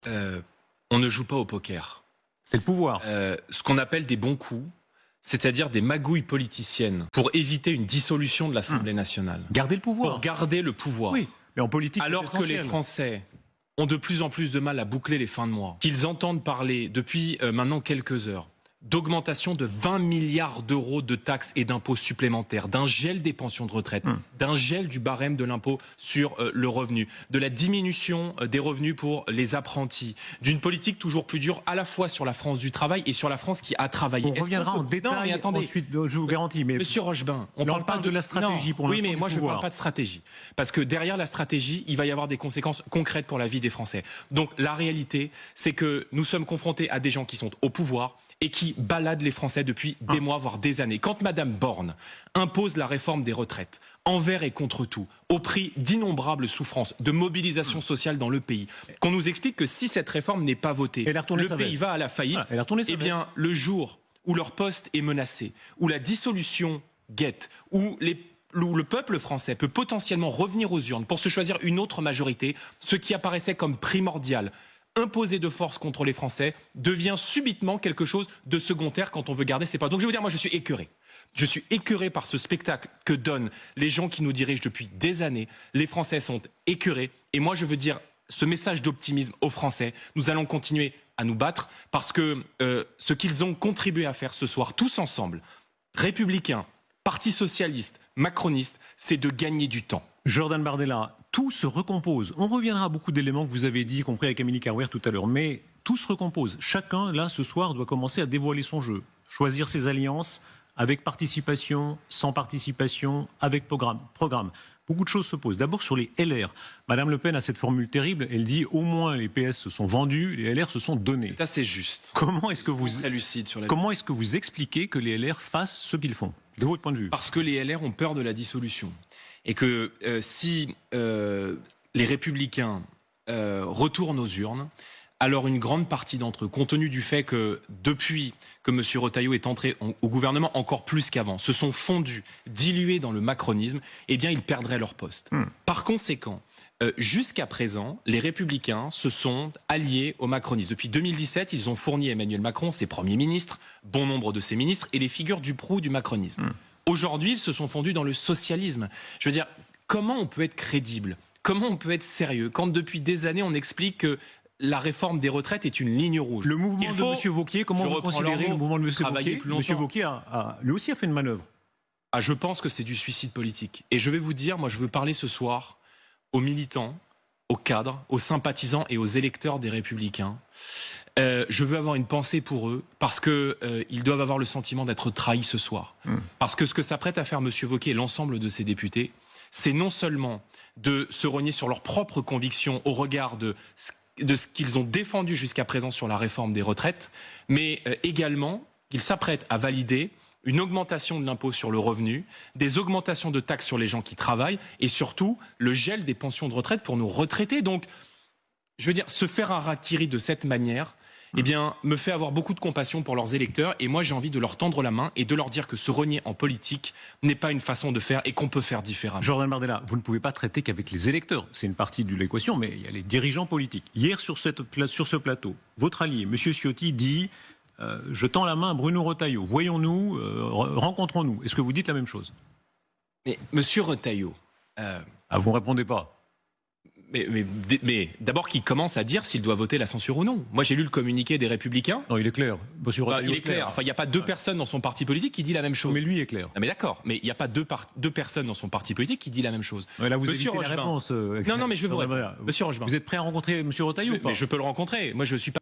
On ne joue pas au poker. C'est le pouvoir. Ce qu'on appelle des bons coups, c'est-à-dire des magouilles politiciennes pour éviter une dissolution de l'Assemblée nationale. Garder le pouvoir. Pour garder le pouvoir. Oui, mais en politique, alors que les Français ont de plus en plus de mal à boucler les fins de mois, qu'ils entendent parler depuis maintenant quelques heures d'augmentation de 20 milliards d'euros de taxes et d'impôts supplémentaires, d'un gel des pensions de retraite, d'un gel du barème de l'impôt sur le revenu, de la diminution des revenus pour les apprentis, d'une politique toujours plus dure à la fois sur la France du travail et sur la France qui a travaillé. On reviendra en détail. Non, mais attendez, ensuite, je vous garantis. Mais Monsieur Rochebin, on parle pas de la stratégie non, pour l'instant. Oui, mais moi je ne pouvoir. parle pas de stratégie. Parce que derrière la stratégie, il va y avoir des conséquences concrètes pour la vie des Français. Donc la réalité, c'est que nous sommes confrontés à des gens qui sont au pouvoir et qui baladent les Français depuis des mois, voire des années. Quand Madame Borne impose la réforme des retraites, envers et contre tout, au prix d'innombrables souffrances, de mobilisation sociale dans le pays, qu'on nous explique que si cette réforme n'est pas votée, le pays va à la faillite, eh bien, le jour où leur poste est menacé, où la dissolution guette, où le peuple français peut potentiellement revenir aux urnes pour se choisir une autre majorité, ce qui apparaissait comme primordial, imposé de force contre les Français, devient subitement quelque chose de secondaire quand on veut garder ses postes. Donc je vais vous dire, moi je suis écœuré. Je suis écœuré par ce spectacle que donnent les gens qui nous dirigent depuis des années. Les Français sont écœurés. Et moi je veux dire ce message d'optimisme aux Français. Nous allons continuer à nous battre parce que ce qu'ils ont contribué à faire ce soir, tous ensemble, républicains, Parti socialiste, macroniste, c'est de gagner du temps. Jordan Bardella, tout se recompose. On reviendra à beaucoup d'éléments que vous avez dit, y compris avec Amélie Carrouer tout à l'heure, mais tout se recompose. Chacun, là, ce soir, doit commencer à dévoiler son jeu, choisir ses alliances, avec participation, sans participation, avec programme. Beaucoup de choses se posent. D'abord sur les LR. Madame Le Pen a cette formule terrible, elle dit au moins les PS se sont vendus, les LR se sont donnés. C'est assez juste. Comment est-ce que vous expliquez que les LR fassent ce qu'ils font, de votre point de vue? Parce que les LR ont peur de la dissolution. Et que si les Républicains retournent aux urnes, alors une grande partie d'entre eux, compte tenu du fait que depuis que M. Retailleau est entré au gouvernement encore plus qu'avant, se sont fondus, dilués dans le macronisme, eh bien ils perdraient leur poste. Par conséquent, jusqu'à présent, les Républicains se sont alliés au macronisme. Depuis 2017, ils ont fourni à Emmanuel Macron ses premiers ministres, bon nombre de ses ministres, et les figures du proue du macronisme. Aujourd'hui, ils se sont fondus dans le socialisme. Je veux dire, comment on peut être crédible? Comment on peut être sérieux quand depuis des années on explique que la réforme des retraites est une ligne rouge? Le mouvement de M. Wauquiez, comment vous considérez le mouvement de M. Wauquiez? M. Wauquiez lui aussi a fait une manœuvre. Ah, je pense que c'est du suicide politique. Et je vais vous dire, moi je veux parler ce soir aux militants, aux cadres, aux sympathisants et aux électeurs des Républicains. Je veux avoir une pensée pour eux parce que ils doivent avoir le sentiment d'être trahis ce soir. Parce que ce que s'apprête à faire M. Wauquiez et l'ensemble de ses députés, c'est non seulement de se renier sur leurs propres convictions au regard de ce qu'ils ont défendu jusqu'à présent sur la réforme des retraites, mais également qu'ils s'apprêtent à valider une augmentation de l'impôt sur le revenu, des augmentations de taxes sur les gens qui travaillent et surtout le gel des pensions de retraite pour nos retraités. Donc, je veux dire, se faire un harakiri de cette manière, eh bien, me fait avoir beaucoup de compassion pour leurs électeurs et moi j'ai envie de leur tendre la main et de leur dire que se renier en politique n'est pas une façon de faire et qu'on peut faire différemment. Jordan Bardella, vous ne pouvez pas traiter qu'avec les électeurs, c'est une partie de l'équation, mais il y a les dirigeants politiques. Hier sur ce plateau, votre allié, M. Ciotti, dit je tends la main à Bruno Retailleau, voyons-nous, rencontrons-nous. Est-ce que vous dites la même chose? Mais M. Retailleau... vous ne répondez pas. Mais d'abord qu'il commence à dire s'il doit voter la censure ou non. Moi j'ai lu le communiqué des Républicains. Non, il est clair. Il est clair. Enfin, il n'y a pas deux personnes dans son parti politique qui dit la même chose. Mais lui est clair. Non, mais d'accord. Mais il n'y a pas deux personnes dans son parti politique qui dit la même chose. Ouais, là, vous Monsieur Rochebin. La réponse, non, mais je vais vous répondre. Monsieur Rochebin. Vous êtes prêt à rencontrer M. Retailleau ou pas? Mais je peux le rencontrer. Moi je suis pas